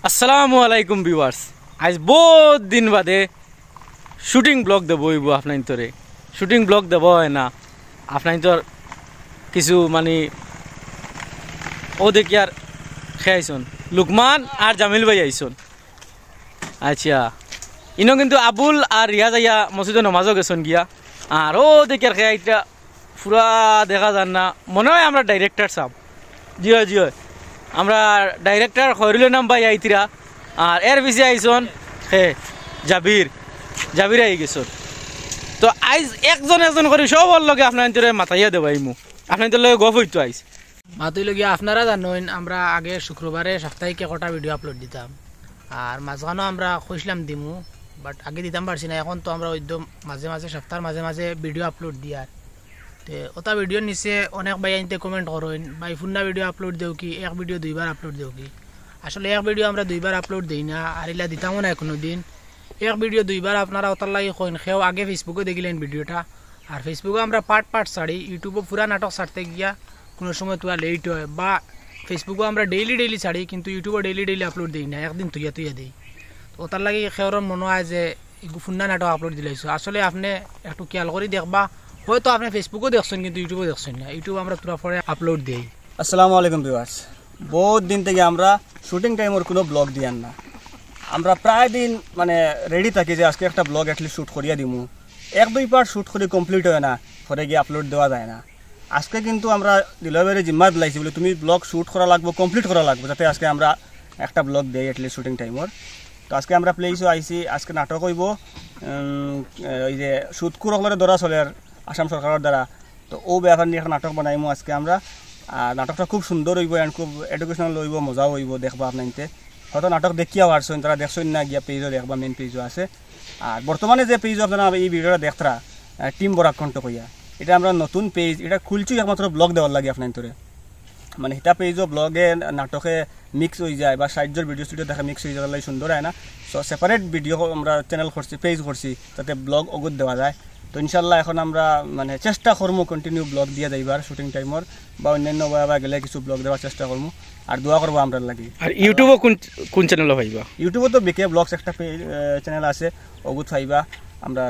আসসালামু আলাইকুম ভিউয়ার্স, আজ বহুত দিন বাদে শুটিং ব্লগ দেব হইব আপনার তোরে। শুটিং ব্লগ দেব হয় না আপনার তোর কিছু মানে ও দেখি আর খেয়াইছন লুকমান আর জামিল ভাই আইসন। আচ্ছা ইনো কিন্তু আবুল আর রিয়াজ আইয়া মসজিদে নমাজও গেছন গিয়া। আর ও দেখি আর খেয়াইটা পুরা দেখা যান না, মনে হয় আমরা ডাইরেক্টর সাহেব। জি হয় জি হয়, আমরা ডাইরেক্টর খয়রুল নাম ভাই আইতিরা। আর এর বেশি আইসন হে জাবির আই গেছন। তো আইজ একজন করে সবার লগে আপনার তোরে মাথাইয়া দেবাই মু আপনার তোর লগে গপ হইতো আইস মাতুই লগিয়া আপনারা জানেন আমরা আগে শুক্রবারে সাপ্তাহিক একটা ভিডিও আপলোড দিতাম। আর মাঝখানেও আমরা কইছিলাম দিমু, বাট আগে দিতাম পারছি না। এখন তো আমরা একদম মাঝে মাঝে সপ্তাহের মাঝে মাঝে ভিডিও আপলোড দিয়ার তো ওটা ভিডিওর নিচে অনেক ভাই আনতে কমেন্ট করেন ভাই ফুন্না ভিডিও আপলোড দেও কি, এক ভিডিও দুইবার আপলোড দেও কি। আসলে এক ভিডিও আমরা দুইবার আপলোড দিই না, আর এলা দিতামও না কোনো দিন। এক ভিডিও দুইবার আপনারা ওটার লাগে কইন সেও আগে ফেসবুকে দেখিলেন ভিডিওটা। আর ফেসবুকে আমরা পার্ট ছাড়ি, ইউটিউবে পুরা নাটক ছাড়তে গিয়া কোনো সময় তোরা লেট হয়, বা ফেসবুকে আমরা ডেইলি ছাড়ি কিন্তু ইউটিউবে ডেইলি আপলোড দিই না, একদিন তুইয়া দিই। তো ওটার লাগে সেওর মনে হয় যে ফুন্না নাটক আপলোড দিলাইছো। আসলে আপনি একটু খেয়াল করে দেখবা, হয়তো আপনি ফেসবুকেও দেখছেন কিন্তু ইউটিউবে দেখছেন না। ইউটিউব আমরা তোরা পরে আপলোড দিই। আসসালামু আলাইকুম ভিউয়ার্স, বহুত দিন থেকে আমরা শুটিং টাইমের কোনো ব্লগ দিয়ান না। আমরা প্রায় দিন মানে রেডি থাকি যে আজকে একটা ব্লগ অ্যাটলিস্ট শ্যুট করিয়া দিমু। এক দুই পার্ট শ্যুট করে কমপ্লিট হয় না, পরে গিয়ে আপলোড দেওয়া যায় না। আজকে কিন্তু আমরা দিলবাইরে জিম্মা দিলাইছি বলে তুমি ব্লগ শ্যুট করা লাগবো, কমপ্লিট করা লাগবো, যাতে আজকে আমরা একটা ব্লগ দিই অ্যাটলিস্ট শুটিং টাইমর। তো আজকে আমরা প্লেসও আইসি, আজকে নাটক হইব ওই যে সুদকুর হলরে ধরা চলে আর আসাম সরকারের দ্বারা। তো ও ব্যাপার নিয়ে একটা নাটক বানাইমো আজকে আমরা। আর নাটকটা খুব সুন্দর হইব অ্যান্ড খুব এডুকেশনাল হইব, মজাও হইব, দেখবা আপনাইতে হয়তো নাটক দেখিয়াও আসছেন, তারা দেখছেন না গিয়া পেজও দেখবা, মেন পেজও আছে। আর বর্তমানে যে পেজও আপনারা এই ভিডিওটা দেখতরা টিম বরাকণ্ঠ কইয়া, এটা আমরা নতুন পেজ, এটা খুলছি একমাত্র ব্লগ দেওয়ার লাগে আপনার তোরে। মানে এটা পেজও ব্লগে নাটকে মিক্স হয়ে যায় বা সাহায্যের ভিডিও স্টুডিও দেখা মিক্স হয়ে যাওয়ার লাগে সুন্দর হয় না। সো সেপারেট ভিডিও আমরা চ্যানেল করছি, পেজ করছি, তাতে ব্লগ অগুত দেওয়া যায়। তো ইনশাল্লাহ এখন আমরা মানে চেষ্টা করবো কন্টিনিউ ব্লগ দিয়ে যাইবার শুটিং টাইমর বা অন্যান্য বা গেলে কিছু ব্লগ দেওয়ার চেষ্টা করবো। আর দোয়া করবো আমরা লাগি। আর ইউটিউবও কোন চ্যানেলে পাইবা? ইউটিউবে তো বিকে ব্লগস একটা চ্যানেল আছে, অগুত পাইবা। আমরা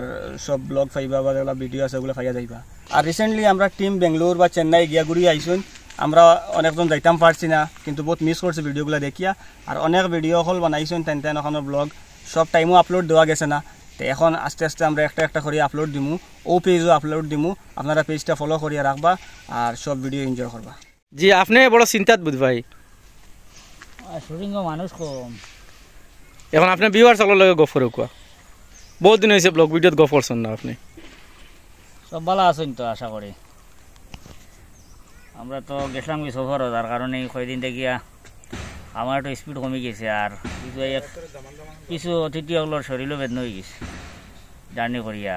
সব ব্লগ পাইবা বা যেগুলো ভিডিও আছে ওগুলো পাইয়া যাইবা। আর রিসেন্টলি আমরা টিম বেঙ্গলোর বা চেন্নাই গিয়া ঘুরি আইসুন। আমরা অনেকজন যাইতাম পারছি না, কিন্তু বহুত মিস করছি ভিডিওগুলো দেখিয়া। আর অনেক ভিডিও হল বানাইছেন তেন ওখানে ব্লগ, সব টাইমও আপলোড দেওয়া গেছে না। তো এখন আস্তে আস্তে আমরা একটা করে আপলোড দিমু, ও পেজও আপলোড দিমু। আপনারা পেজটা ফলো করিয়া রাখবা আর সব ভিডিও এনজয় করবা। জি আপনি বড় চিন্তাত বুঝ ভাই, শুটিং মানুষ কম। এখন আপনি ভিউয়ার সকলের লগে গপ করে কোয়া, বহুত দিন হয়েছে ব্লগ ভিডিওত গপ করছেন না আপনি। সব ভালো আছেন তো আশা করি। আমরা তো গেছিলাম কি সফরও, তার কারণে কয়েকদিন দেখিয়া আমার একটু স্পিড কমে গেছে। আর কিছু অতিথিগুলোর শরীরও বেদনা হয়ে গেছে জার্নি করিয়া।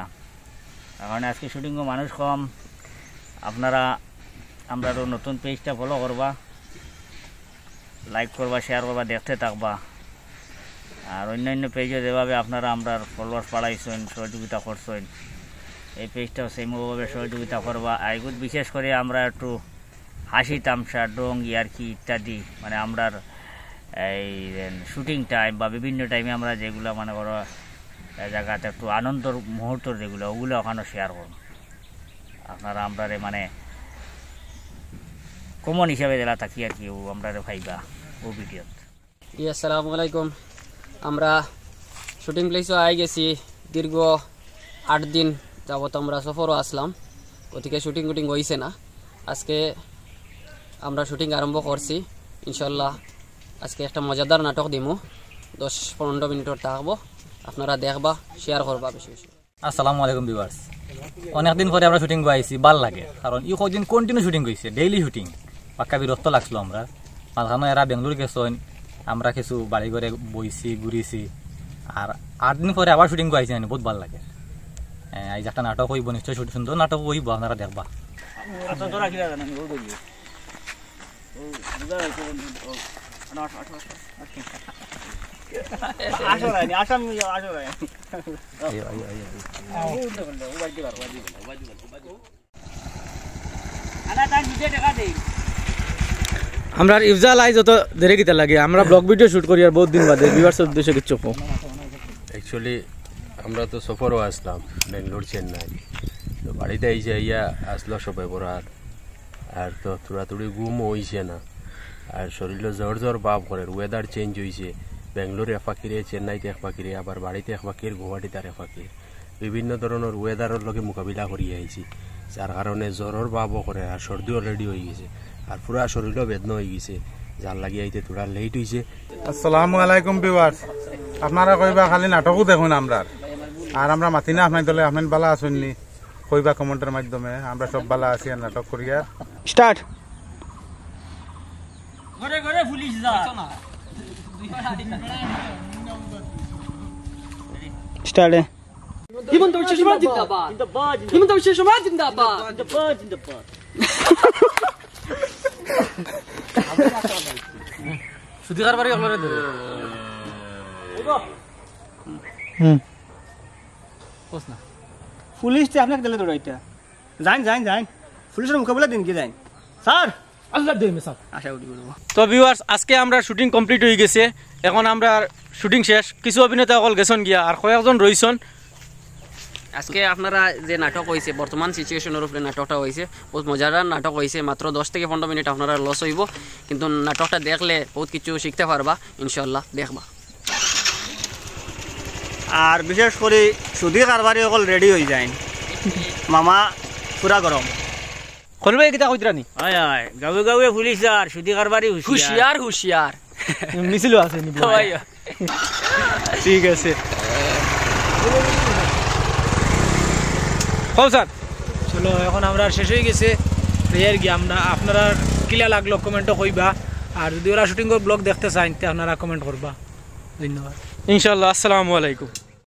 তার কারণে আজকে শুটিংও মানুষ কম। আপনারা আমরা নতুন পেজটা ফলো করবা, লাইক করবা, শেয়ার করবা, দেখতে থাকবা। আর অন্যান্য পেজও যেভাবে আপনারা আমরা ফলোয়ার্স বাড়াইছেন, সহযোগিতা করছেন, এই পেজটাও সেইভাবে সহযোগিতা করবা। আইগুত বিশেষ করে আমরা একটু হাসি তামসা ডং ইয়ার্কি ইত্যাদি মানে আমরা এই শুটিং টাইম বা বিভিন্ন টাইমে আমরা যেগুলো মানে করো জায়গাতে একটু আনন্দর মুহূর্ত যেগুলো ওগুলো ওখানে শেয়ার করব। আপনারা আমরা মানে কমন হিসাবে জেলা থাকি আর কি আমরা ভাইবা ও ভিডিও। আসসালামু আলাইকুম, আমরা শুটিং প্লেসও আই গেছি। দীর্ঘ 8 দিন যাবত আমরা সফরও আসলাম, ওদিকে শুটিং হয়েছে না। আজকে আমরা শুটিং আরম্ভ করছি ইনশাল্লাহ। আজকে একটা মজাদার নাটক দিমু, 10-15 মিনিটের থাকবো, আপনারা দেখবা, শেয়ার করবা বেশি বেশি। আসসালামু আলাইকুম ভিউয়ার্স, অনেকদিন পরে আমরা শুটিং আইছি, ভাল লাগে। কারণ ই কদিন কন্টিনিউ শুটিং হয়েছে, ডেইলি শুটিং, পাক্কা বিরক্ত লাগছিল আমরা। মাঝখানে এরা বেঙ্গলোর গেছেন, আমরা কিছু বাড়ি ঘরে বইছি ঘুরিছি। আর 8 দিন পরে আবার শুটিং আইছি, বহুত ভাল লাগে। এই একটা নাটক হইব, নিশ্চয় সুন্দর নাটক হইব, আপনারা দেখবা। আমরা ইফজাল আইজ যত দেরি কিতা লাগে আমরা ব্লগ ভিডিও শুট করি আর বহুত দিন বাদে ভিউয়ার্সের উদ্দেশ্যে কিছু কো অ্যাকচুয়ালি আমরা তো সফরও আসলাম বেঙ্গলোর চেন্নাই, তো বাড়িতে আইসে আইয়া আসলো সবাই বরাত, আর তো তুড়াতুড়ি ঘুমও হইছে না, আর শরীরে জ্বর জ্বর ভাব করে, ওয়েদার চেঞ্জ হয়েছে, বেঙ্গলোরে এক পাখিরে চেন্নাইতে এক পাখিরে, আবার বাড়িতে এক পাখির গুয়াহাটিতে আর এক পাখির, বিভিন্ন ধরনের ওয়েদারের লগে মোকাবিলা করিয়ে আইছি, যার কারণে জ্বরের ভাবও করে আর সর্দিও রেডি হয়ে গেছে, আর পুরা শরীরও বেদনা হয়ে গেছে, যার লাগিয়ে আইতে তোরা লেট হয়েছে। আসসালামু আলাইকুম ভিউয়ার্স, আপনারা কইবা খালি নাটকও দেখুন আমরা, আর আমরা মাতি না আপনার দলে আপনার বালা আসুননি কইবা কমেন্টের মাধ্যমে, আমরা সব বালা আছি আর নাটক করিয়া স্টার্ট। ঘরে ঘরে পুলিশ যা স্টার্ট। হিমন্ত বিশ্ব শর্মা জিন্দাবাদ, হিমন্ত বিশ্ব শর্মা জিন্দাবাদ। সুধি কারবারি হলরে ধরে কোস না পুলিশ আপনাকে দিলে দৌড়াইতে যাইন যাইন যাইন, পুলিশের মোকাবিলা দিন কি যাইন স্যার। আল্লাহ দেই মেসাব আশা করি বলবো। তো ভিউয়ার্স আজকে আমরা শুটিং কমপ্লিট হয়ে গেছে, এখন আমরা শুটিং শেষ, কিছু অভিনেতা অকল গেছেন গিয়া আর কয়েকজন রইছেন। আজকে আপনারা যে নাটক হয়েছে বর্তমান সিচুয়েশনের উপরে নাটকটা হয়েছে, বহুত মজাদার নাটক হয়েছে, মাত্র 10 থেকে 15 মিনিট আপনারা লস হইব, কিন্তু নাটকটা দেখলে বহুত কিছু শিখতে পারবা ইনশাল্লাহ, দেখবা। আর বিশেষ করে সুধী কারবারি অকল রেডি হয়ে যায়, মামা পুরা গরম খলবে কিতা কইতরানি হয় হয়, গাঁৱে গাঁৱে পুলিশ যার সুদি কারবারি হুশিয়ার হুশিয়ার মিছিল আছে নি ঠিক আছে হল স্যার। চলো এখন আমরা শেষ হয়ে গেছে প্লেয়ার গিয়ে আমরা আপনারা কিলা লাগলো কমেন্টও কইবা, আর যদি ওরা শুটিং ব্লগ দেখতে চান তে আপনারা কমেন্ট করবা। ধন্যবাদ। ইনশাআল্লাহ। আসসালামু আলাইকুম।